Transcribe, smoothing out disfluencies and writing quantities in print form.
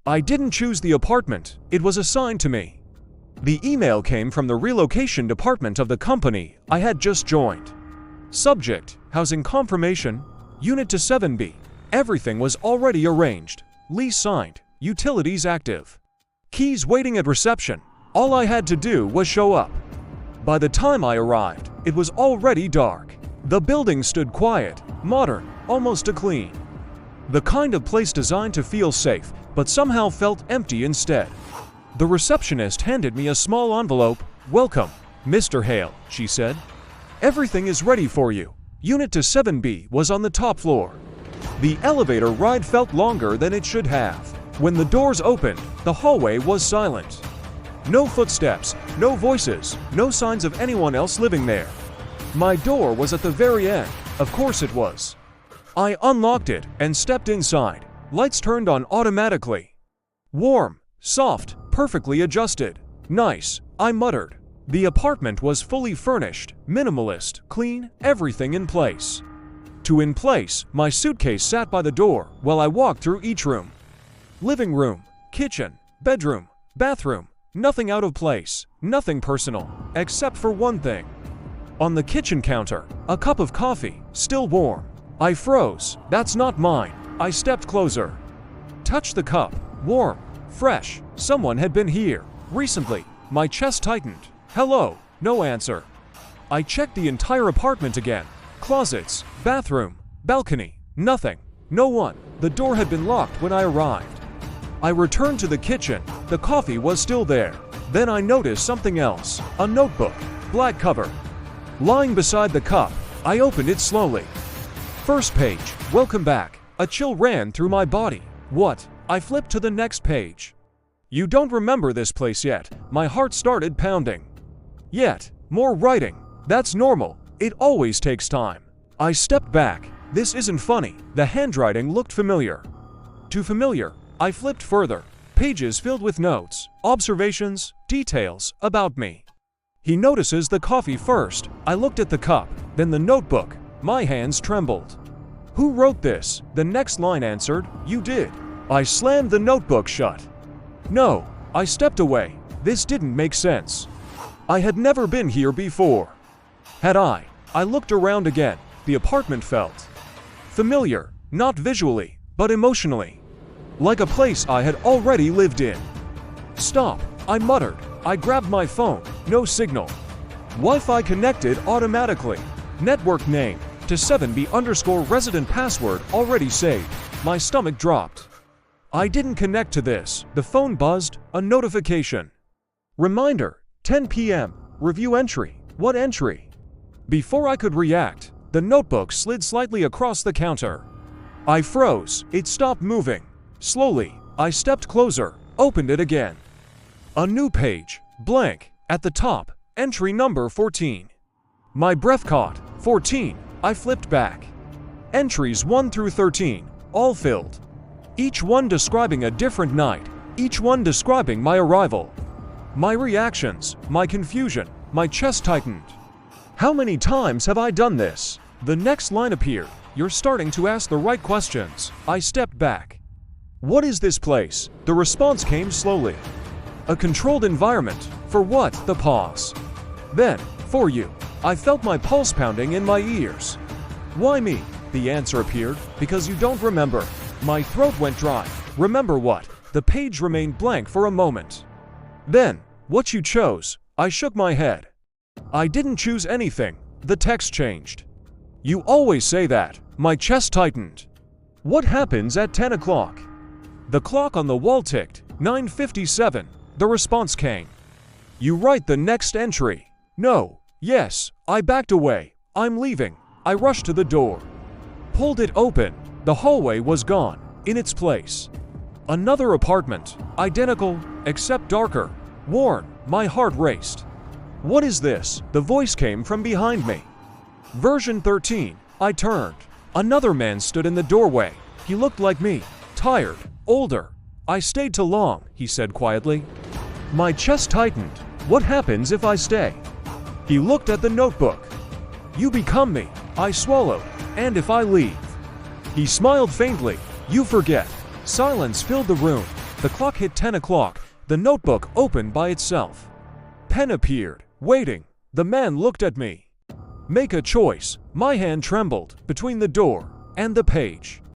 I didn't choose the apartment, it was assigned to me. The email came from the relocation department of the company I had just joined. Subject, housing confirmation, unit to 7B. Everything was already arranged. Lease signed, utilities active. Keys waiting at reception. All I had to do was show up. By the time I arrived, it was already dark. The building stood quiet, modern, almost a clean. The kind of place designed to feel safe, but somehow felt empty instead. The receptionist handed me a small envelope. "Welcome, Mr. Hale," she said. "Everything is ready for you." Unit to 7B was on the top floor. The elevator ride felt longer than it should have. When the doors opened, the hallway was silent. No footsteps, no voices, no signs of anyone else living there. My door was at the very end, of course it was. I unlocked it and stepped inside. Lights turned on automatically. Warm, soft, perfectly adjusted. Nice, I muttered. The apartment was fully furnished, minimalist, clean, everything in place. In place, my suitcase sat by the door while I walked through each room. Living room, kitchen, bedroom, bathroom, nothing out of place, nothing personal, except for one thing. On the kitchen counter, a cup of coffee, still warm. I froze. That's not mine. I stepped closer. Touched the cup. Warm, fresh. Someone had been here. Recently. My chest tightened. Hello. No answer. I checked the entire apartment again. Closets, bathroom, balcony, nothing. No one. The door had been locked when I arrived. I returned to the kitchen. The coffee was still there. Then I noticed something else. A notebook. Black cover. Lying beside the cup. I opened it slowly. First page. Welcome back. A chill ran through my body. What? I flipped to the next page. You don't remember this place yet. My heart started pounding. Yet. More writing. That's normal. It always takes time. I stepped back. This isn't funny. The handwriting looked familiar. Too familiar. I flipped further. Pages filled with notes, observations, details about me. He notices the coffee first. I looked at the cup, then the notebook. My hands trembled. Who wrote this? The next line answered, "You did." I slammed the notebook shut. No, I stepped away. This didn't make sense. I had never been here before. Had I? I looked around again. The apartment felt familiar, not visually, but emotionally. Like a place I had already lived in. Stop, I muttered. I grabbed my phone. No signal. Wi-Fi connected automatically. Network name to 7B_resident password already saved. My stomach dropped. I didn't connect to this. The phone buzzed. A notification. Reminder, 10 p.m. Review entry. What entry? Before I could react, the notebook slid slightly across the counter. I froze. It stopped moving. Slowly, I stepped closer, opened it again. A new page, blank, at the top, entry number 14. My breath caught. 14. I flipped back. Entries 1 through 13, all filled. Each one describing a different night, each one describing my arrival. My reactions, my confusion, my chest tightened. How many times have I done this? The next line appeared. You're starting to ask the right questions. I stepped back. What is this place? The response came slowly. A controlled environment. For what? The pause. Then, for you. I felt my pulse pounding in my ears. Why me? The answer appeared. Because you don't remember. My throat went dry. Remember what? The page remained blank for a moment. Then, what you chose. I shook my head. I didn't choose anything. The text changed. You always say that. My chest tightened. What happens at 10 o'clock? The clock on the wall ticked. 9:57. The response came. You write the next entry. No. Yes. I backed away. I'm leaving. I rushed to the door. Pulled it open. The hallway was gone. In its place. Another apartment. Identical, except darker. Worn. My heart raced. What is this? The voice came from behind me. Version 13. I turned. Another man stood in the doorway. He looked like me. Tired. Older. I stayed too long, he said quietly. My chest tightened. What happens if I stay? He looked at the notebook. You become me. I swallowed. And if I leave? He smiled faintly. You forget. Silence filled the room. The clock hit 10 o'clock. The notebook opened by itself. Pen appeared, waiting. The man looked at me. Make a choice. My hand trembled between the door and the page.